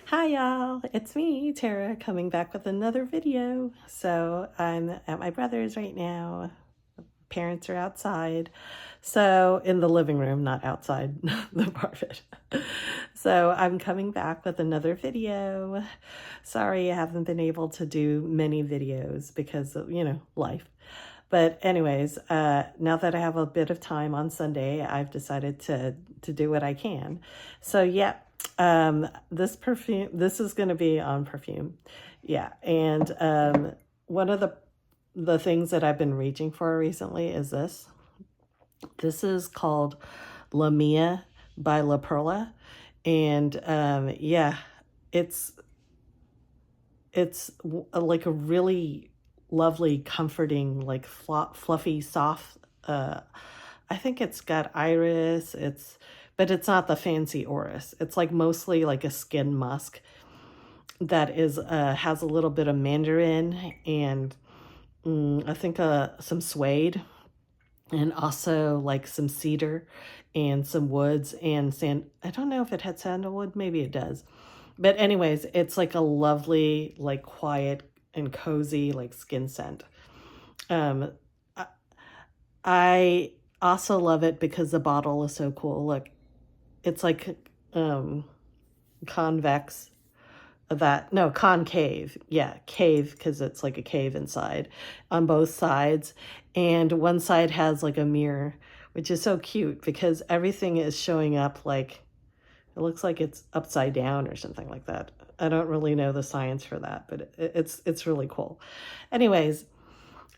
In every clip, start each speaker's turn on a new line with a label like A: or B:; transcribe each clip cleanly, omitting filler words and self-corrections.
A: Hi y'all, it's me, Tara, coming back with another video. So I'm at my brother's right now. Parents are outside. So in the living room, not outside the apartment. So I'm coming back with another video. Sorry I haven't been able to do many videos because of, life. But anyways, now that I have a bit of time on Sunday, I've decided to do what I can. So yeah, this is going to be on perfume. Yeah, and one of the things that I've been reaching for recently is this. This is called La Mia by La Perla, and yeah, it's like a really lovely, comforting, like fluffy, soft. I think it's got iris. But it's not the fancy orris. It's like mostly like a skin musk that is has a little bit of mandarin and I think some suede and also like some cedar and some woods and sand. I don't know if it had sandalwood. Maybe it does. But anyways, it's like a lovely, like quiet and cozy, like skin scent. Um, I I also love it because the bottle is so cool. Look, it's like convex, concave. Yeah, cave because it's like a cave inside on both sides. And one side has like a mirror, which is so cute because everything is showing up like it looks like it's upside down or something like that. I don't really know the science for that, but it's really cool. Anyways,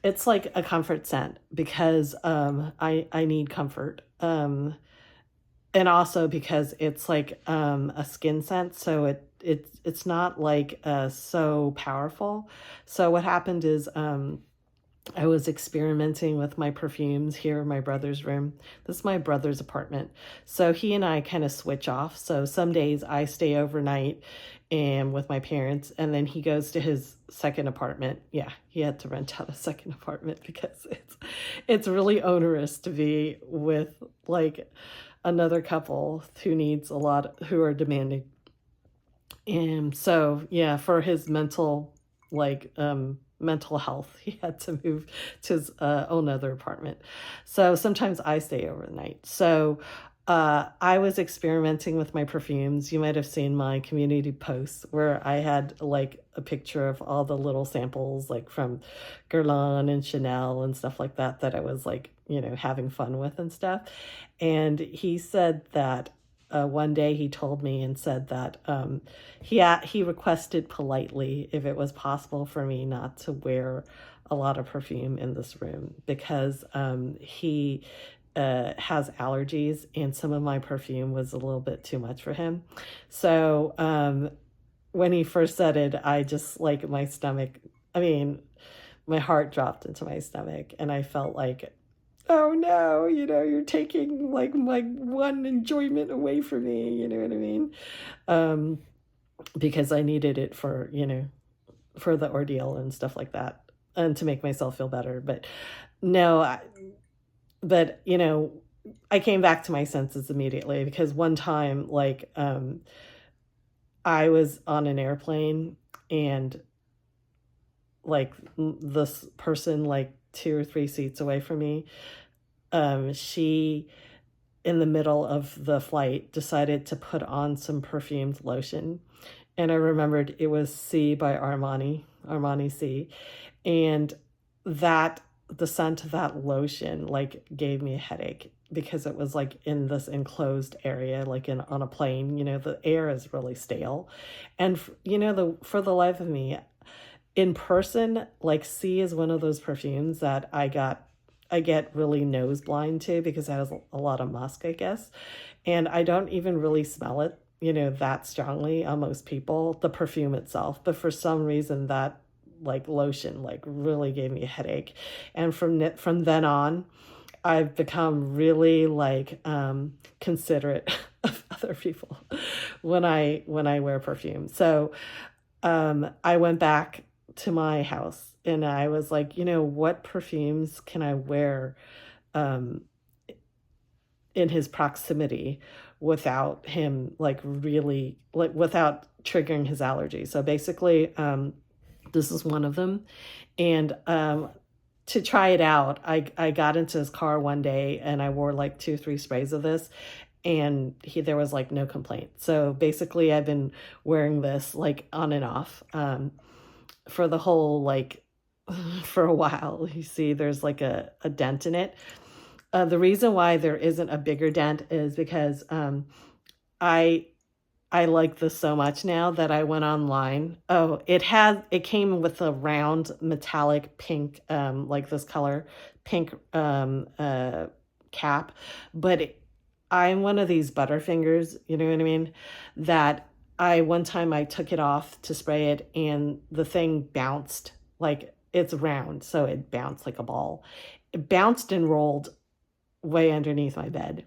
A: it's like a comfort scent because I need comfort. And also because it's like a skin scent, so it's not like so powerful. So what happened is I was experimenting with my perfumes here in my brother's room. This is my brother's apartment. So he and I kind of switch off. So some days I stay overnight and with my parents, and then he goes to his second apartment. Yeah, he had to rent out a second apartment because it's really onerous to be with like another couple who are demanding. And so yeah, for his mental health, he had to move to his own other apartment. So sometimes I stay overnight. So I was experimenting with my perfumes. You might have seen my community posts where I had like a picture of all the little samples, like from Guerlain and Chanel and stuff like that, that I was like, having fun with and stuff. And he said that one day he told me and said that he requested politely if it was possible for me not to wear a lot of perfume in this room because he has allergies and some of my perfume was a little bit too much for him. So when he first said it, I just like my stomach, I mean, my heart dropped into my stomach and I felt like, oh no, you're taking like my one enjoyment away from me, you know what I mean? Um, because I needed it for, for the ordeal and stuff like that and to make myself feel better. But no, but I came back to my senses immediately because one time like I was on an airplane and like this person like two or three seats away from me, she in the middle of the flight decided to put on some perfumed lotion, and I remembered it was C by Armani C, and that the scent of that lotion like gave me a headache because it was like in this enclosed area, like in on a plane. The air is really stale, and for the life of me, in person, like C is one of those perfumes that I get really nose blind to because it has a lot of musk, I guess. And I don't even really smell it, that strongly on most people, the perfume itself. But for some reason that like lotion like really gave me a headache. And from then on, I've become really like considerate of other people when I wear perfume. So I went back to my house and I was like, what perfumes can I wear um, in his proximity without him like really like without triggering his allergy. So basically, this is one of them. And to try it out, I got into his car one day and I wore like 2 or 3 sprays of this, and there was like no complaint. So basically, I've been wearing this like on and off for the whole like for a while. You see, there's like a dent in it. The reason why there isn't a bigger dent is because I I like this so much now that I went online. Oh, it came with a round metallic pink, like this color, pink cap. But I'm one of these butterfingers, you know what I mean? That one time I took it off to spray it and the thing bounced, like it's round, so it bounced like a ball. It bounced and rolled way underneath my bed.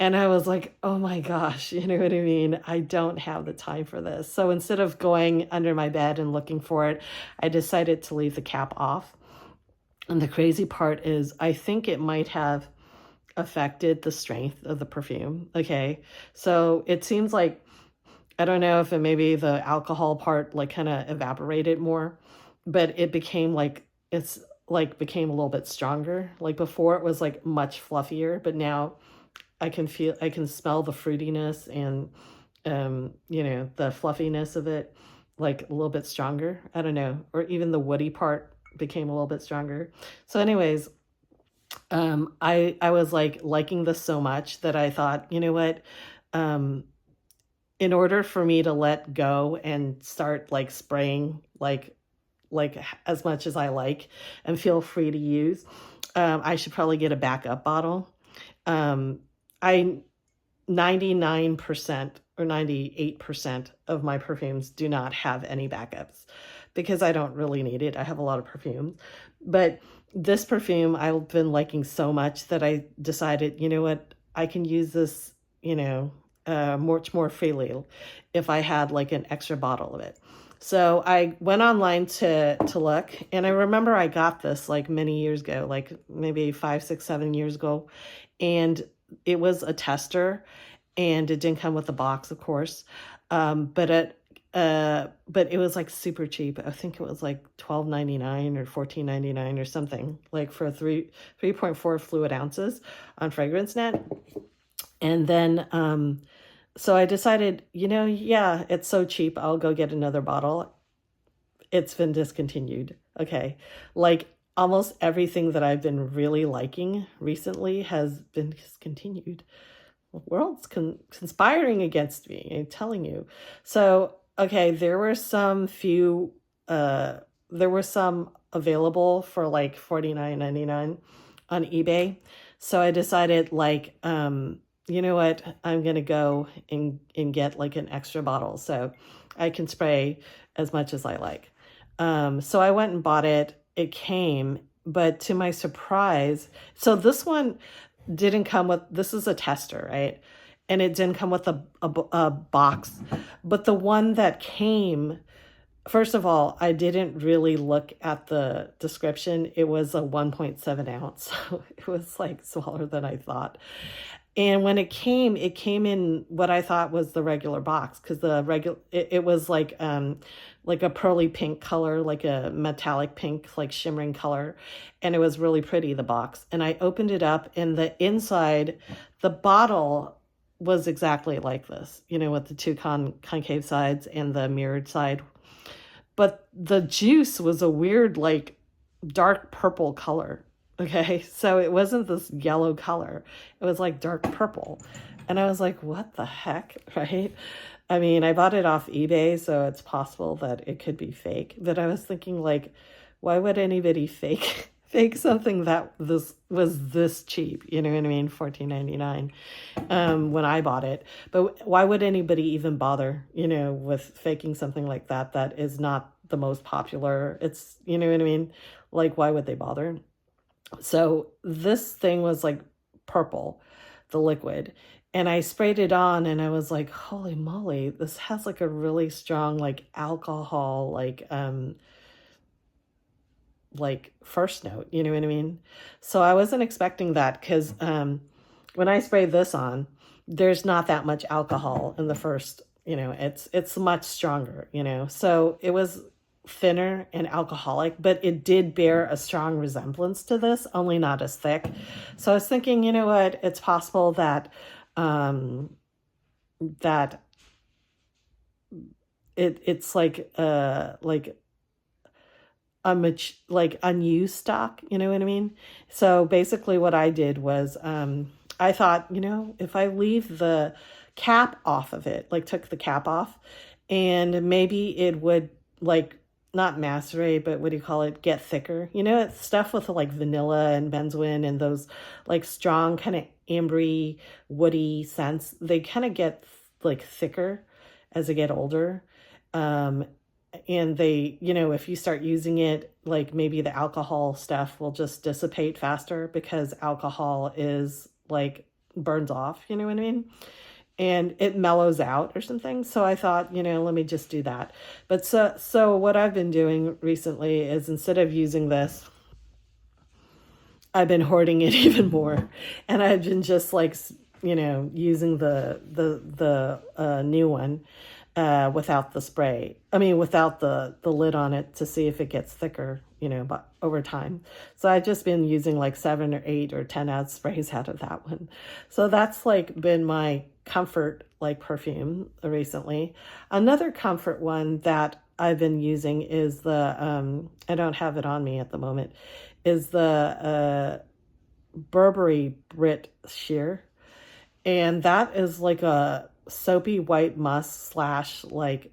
A: And I was like, oh my gosh, you know what I mean? I don't have the time for this. So instead of going under my bed and looking for it, I decided to leave the cap off. And the crazy part is, I think it might have affected the strength of the perfume. Okay. So it seems like, I don't know if it maybe the alcohol part like kind of evaporated more, but it became like, it's like became a little bit stronger. Like before it was like much fluffier, but now I can smell the fruitiness and, the fluffiness of it, like a little bit stronger. I don't know. Or even the woody part became a little bit stronger. So anyways, I was like liking this so much that I thought, you know what, um, in order for me to let go and start like spraying, like as much as I like and feel free to use, I should probably get a backup bottle. I 99% or 98% of my perfumes do not have any backups because I don't really need it. I have a lot of perfumes. But this perfume I've been liking so much that I decided, you know what, I can use this, much more freely if I had like an extra bottle of it. So I went online to look, and I remember I got this like many years ago, like maybe 5, 6, 7 years ago, and it was a tester, and it didn't come with a box, of course. But it was like super cheap. I think it was like $12.99 or $14.99 or something, like for 3.4 fluid ounces on Fragrance Net. And then so I decided, yeah, it's so cheap, I'll go get another bottle. It's been discontinued. Okay. Like almost everything that I've been really liking recently has been discontinued. The world's conspiring against me, I'm telling you. So, okay, there were some available for like $49.99 on eBay. So I decided like, you know what, I'm going to go and get like an extra bottle so I can spray as much as I like. So I went and bought it. It came, but to my surprise, so this one didn't come with, this is a tester, right? And it didn't come with a box. But the one that came, first of all, I didn't really look at the description. It was a 1.7 ounce. So it was like smaller than I thought. And when it came in what I thought was the regular box, because it was like a pearly pink color, like a metallic pink, like shimmering color, and it was really pretty, the box. And I opened it up, and the inside, the bottle was exactly like this, with the two concave sides and the mirrored side. But the juice was a weird, like dark purple color. Okay, so it wasn't this yellow color. It was like dark purple. And I was like, what the heck, right? I mean, I bought it off eBay, so it's possible that it could be fake. But I was thinking, like, why would anybody fake something that was this cheap? You know what I mean? $14.99 when I bought it. But why would anybody even bother, with faking something like that is not the most popular? It's, you know what I mean? Like, why would they bother? So this thing was like purple, the liquid, and I sprayed it on, and I was like, holy moly, this has like a really strong like alcohol, like first note, you know what I mean? So I wasn't expecting that, because when I sprayed this on, there's not that much alcohol in the first, it's much stronger, so it was thinner and alcoholic, but it did bear a strong resemblance to this, only not as thick. So I was thinking, you know what, it's possible that that it's like a much like unused stock, you know what I mean? So basically what I did was I thought, if I leave the cap off of it, like took the cap off, and maybe it would like not macerate, but what do you call it? Get thicker. It's stuff with like vanilla and benzoin and those like strong kind of ambery, woody scents. They kind of get like thicker as they get older. Um, and they, if you start using it, like maybe the alcohol stuff will just dissipate faster because alcohol is like burns off, you know what I mean? And it mellows out or something. So I thought, let me just do that. But so what I've been doing recently is instead of using this, I've been hoarding it even more. And I've been just like, using the new one without the spray. I mean, without the lid on it to see if it gets thicker, but over time. So I've just been using like 7 or 8 or 10 ounce sprays out of that one. So that's like been my comfort like perfume recently. Another comfort one that I've been using is I don't have it on me at the moment, is the Burberry Brit Sheer. And that is like a soapy white musk slash like,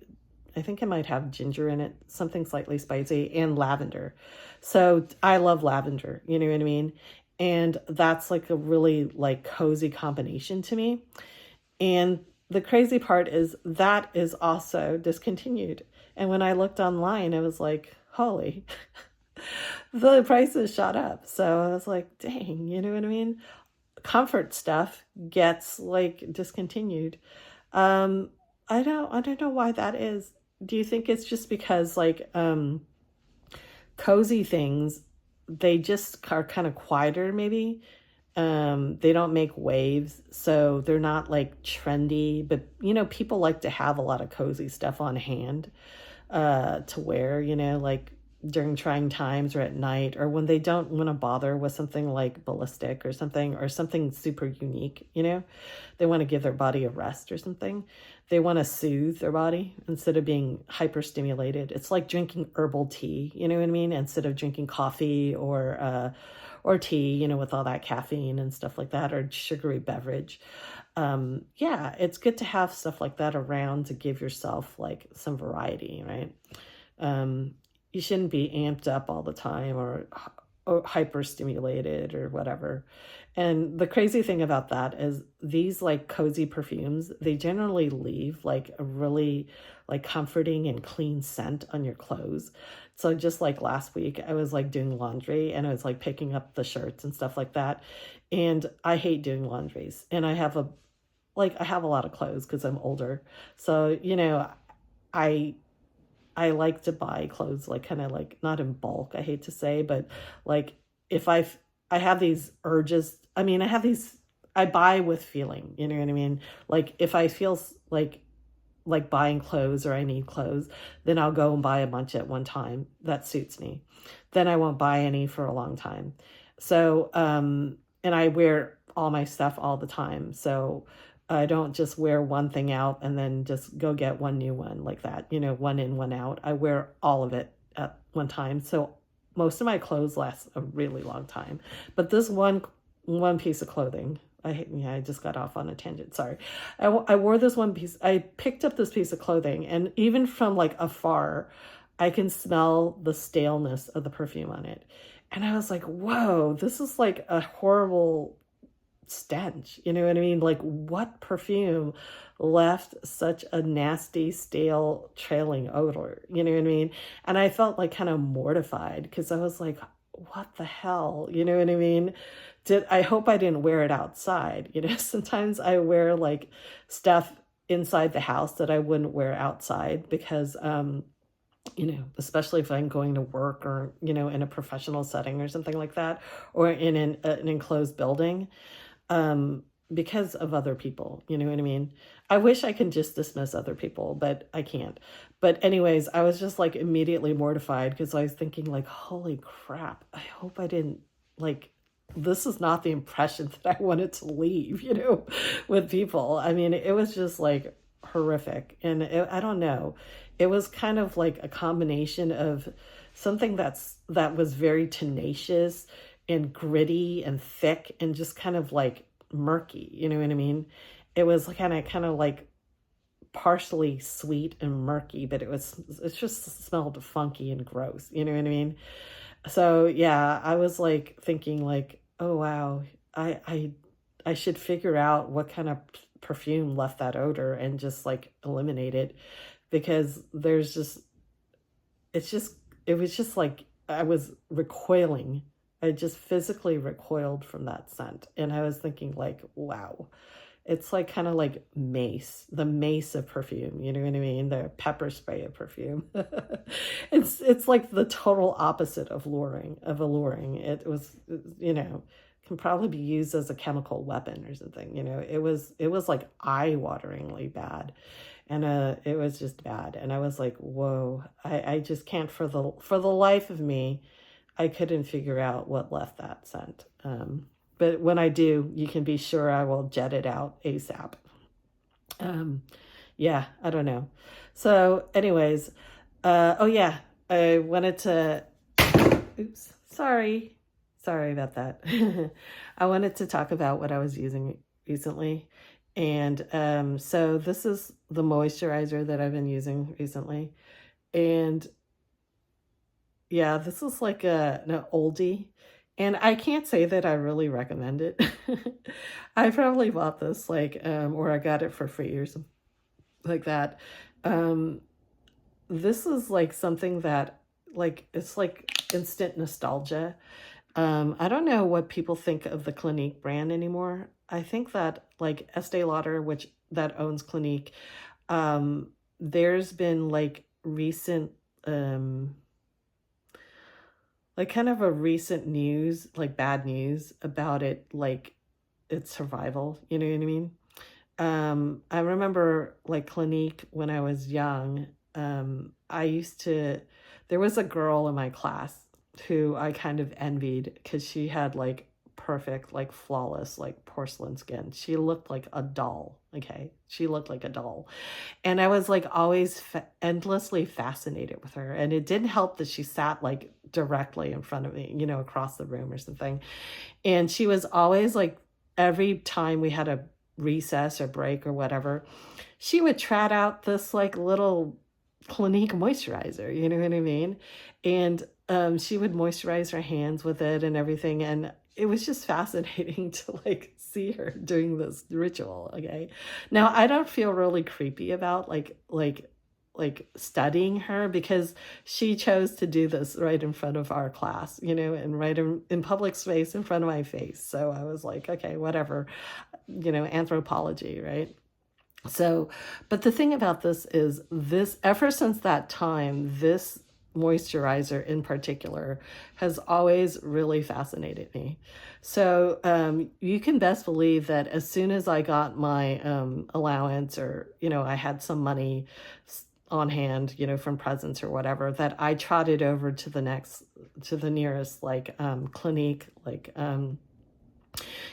A: I think it might have ginger in it, something slightly spicy, and lavender. So I love lavender, you know what I mean? And that's like a really like cozy combination to me. And the crazy part is that is also discontinued. And when I looked online, I was like, holy, the prices shot up. So I was like, dang, you know what I mean? Comfort stuff gets like discontinued. Um, I don't know why that is. Do you think it's just because like cozy things, they just are kind of quieter maybe? They don't make waves, so they're not like trendy, but people like to have a lot of cozy stuff on hand to wear, like during trying times or at night, or when they don't want to bother with something like ballistic or something super unique, they want to give their body a rest or something. They want to soothe their body instead of being hyper-stimulated. It's like drinking herbal tea, you know what I mean? Instead of drinking coffee or tea, with all that caffeine and stuff like that, or sugary beverage. Yeah, it's good to have stuff like that around to give yourself like some variety, right? You shouldn't be amped up all the time or hyper stimulated or whatever. And the crazy thing about that is these like cozy perfumes, they generally leave like a really like comforting and clean scent on your clothes. So just like last week, I was like doing laundry and I was like picking up the shirts and stuff like that. And I hate doing laundries. And I have a lot of clothes because I'm older. So, I I like to buy clothes like kind of like not in bulk, I hate to say, but like if I have these urges, I buy with feeling, you know what I mean? Like if I feel like buying clothes or I need clothes, then I'll go and buy a bunch at one time that suits me. Then I won't buy any for a long time. So and I wear all my stuff all the time. So I don't just wear one thing out and then just go get one new one like that, one in, one out. I wear all of it at one time. So most of my clothes last a really long time. But this one piece of clothing, I just got off on a tangent. Sorry. I wore this one piece. I picked up this piece of clothing, and even from like afar, I can smell the staleness of the perfume on it. And I was like, whoa, this is like a horrible stench. You know what I mean? Like, what perfume left such a nasty, stale, trailing odor? You know what I mean? And I felt like kind of mortified because I was like, what the hell? You know what I mean? I hope I didn't wear it outside. Sometimes I wear like stuff inside the house that I wouldn't wear outside because especially if I'm going to work or, in a professional setting or something like that, or in an enclosed building. because of other people. You know what I mean? I wish I could just dismiss other people, but I can't. But anyways, I was just like immediately mortified because I was thinking like, holy crap, I hope I didn't like this is not the impression that I wanted to leave, with people. I mean, it was just like horrific. And I don't know. It was kind of like a combination of something that was very tenacious and gritty and thick and just kind of like murky, you know what I mean? It was kind of like partially sweet and murky, but it just smelled funky and gross, you know what I mean? So yeah, I was like thinking like, oh wow, I should figure out what kind of perfume left that odor and just like eliminate it, because it's just it was just like I was recoiling. I just physically recoiled from that scent. And I was thinking like, wow, it's like kind of like mace, the mace of perfume, you know what I mean? The pepper spray of perfume. It's like the total opposite of alluring. It was, can probably be used as a chemical weapon or something. It was like eye-wateringly bad. And it was just bad. And I was like, whoa, I just can't for the life of me, I couldn't figure out what left that scent. But when I do, you can be sure I will jet it out ASAP. Yeah, I don't know. So anyways, oh yeah, I wanted to, oops, sorry about that. I wanted to talk about what I was using recently. And so this is the moisturizer that I've been using recently. And yeah, this is like an oldie. And I can't say that I really recommend it. I probably bought this or I got it for free or something like that. Um, this is like something that it's like instant nostalgia. I don't know what people think of the Clinique brand anymore. I think that like Estee Lauder, which that owns Clinique, there's been like recent like kind of a recent news, like bad news about it, like its survival, you know what I mean? I remember like Clinique when I was young. There was a girl in my class who I kind of envied because she had like perfect, like flawless, like porcelain skin. She looked like a doll. Okay. She looked like a doll. And I was like always endlessly fascinated with her. And it didn't help that she sat like directly in front of me, across the room or something. And she was always like, every time we had a recess or break or whatever, she would trot out this like little Clinique moisturizer, you know what I mean? And she would moisturize her hands with it and everything. And it was just fascinating to like see her doing this ritual. Okay. Now I don't feel really creepy about like studying her, because she chose to do this right in front of our class, and right in public space in front of my face. So I was like, okay, whatever, anthropology, right? So, but the thing about this is ever since that time, this moisturizer in particular has always really fascinated me. So you can best believe that as soon as I got my allowance, or, I had some money on hand, from presents or whatever, that I trotted over to the nearest Clinique,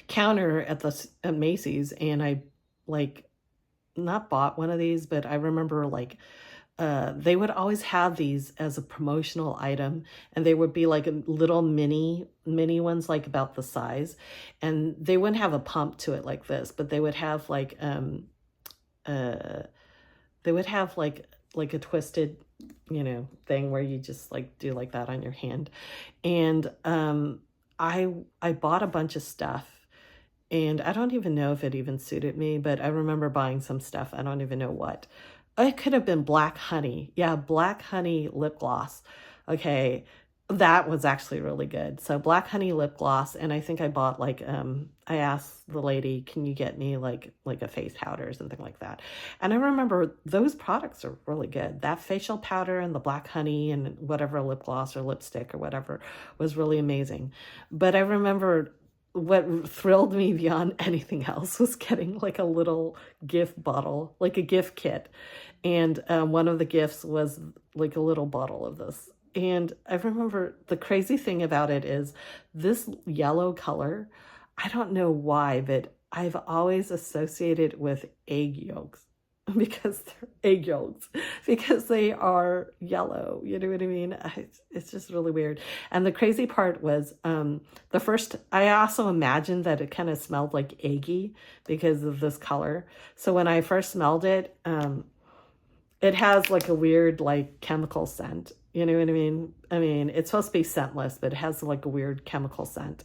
A: counter at Macy's. And I not bought one of these, but I remember they would always have these as a promotional item, and they would be like little mini ones, like about the size, and they wouldn't have a pump to it like this, but they would have like a twisted, thing where you just like do like that on your hand. And I bought a bunch of stuff. And I don't even know if it even suited me, but I remember buying some stuff. I don't even know what. It could have been black honey. Yeah, black honey lip gloss. Okay, that was actually really good. So black honey lip gloss, and I think I bought I asked the lady, can you get me like a face powder or something like that? And I remember those products are really good. That facial powder and the black honey and whatever lip gloss or lipstick or whatever was really amazing. But I remember what thrilled me beyond anything else was getting like a little gift bottle, like a gift kit. And one of the gifts was like a little bottle of this. And I remember the crazy thing about it is this yellow color, I don't know why, but I've always associated with egg yolks because they're egg yolks because they are yellow. You know what I mean? It's just really weird. And the crazy part was the first, I also imagined that it kind of smelled like eggy because of this color. So when I first smelled it, it has like a weird like chemical scent. You know what I mean? I mean, it's supposed to be scentless, but it has like a weird chemical scent.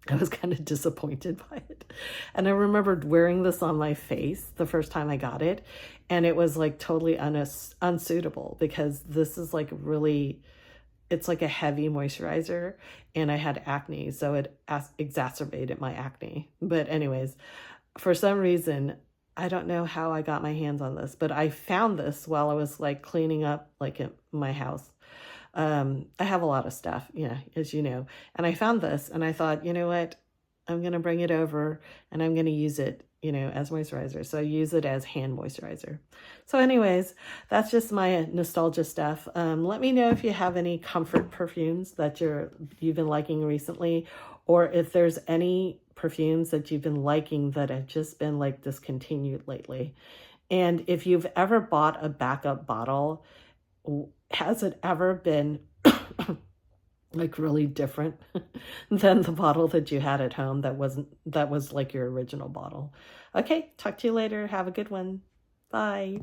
A: I was kind of disappointed by it. And I remembered wearing this on my face the first time I got it. And it was like totally unsuitable because this is like really, it's like a heavy moisturizer. And I had acne, so it exacerbated my acne. But anyways, for some reason, I don't know how I got my hands on this, but I found this while I was like cleaning up like in my house. I have a lot of stuff, yeah, as you know, and I found this and I thought, you know what, I'm going to bring it over and I'm going to use it, you know, as moisturizer. So I use it as hand moisturizer. So anyways, that's just my nostalgia stuff. Let me know if you have any comfort perfumes that you've been liking recently, or if there's any perfumes that you've been liking that have just been like discontinued lately. And if you've ever bought a backup bottle, has it ever been like really different than the bottle that you had at home that was like your original bottle? Okay, talk to you later. Have a good one. Bye.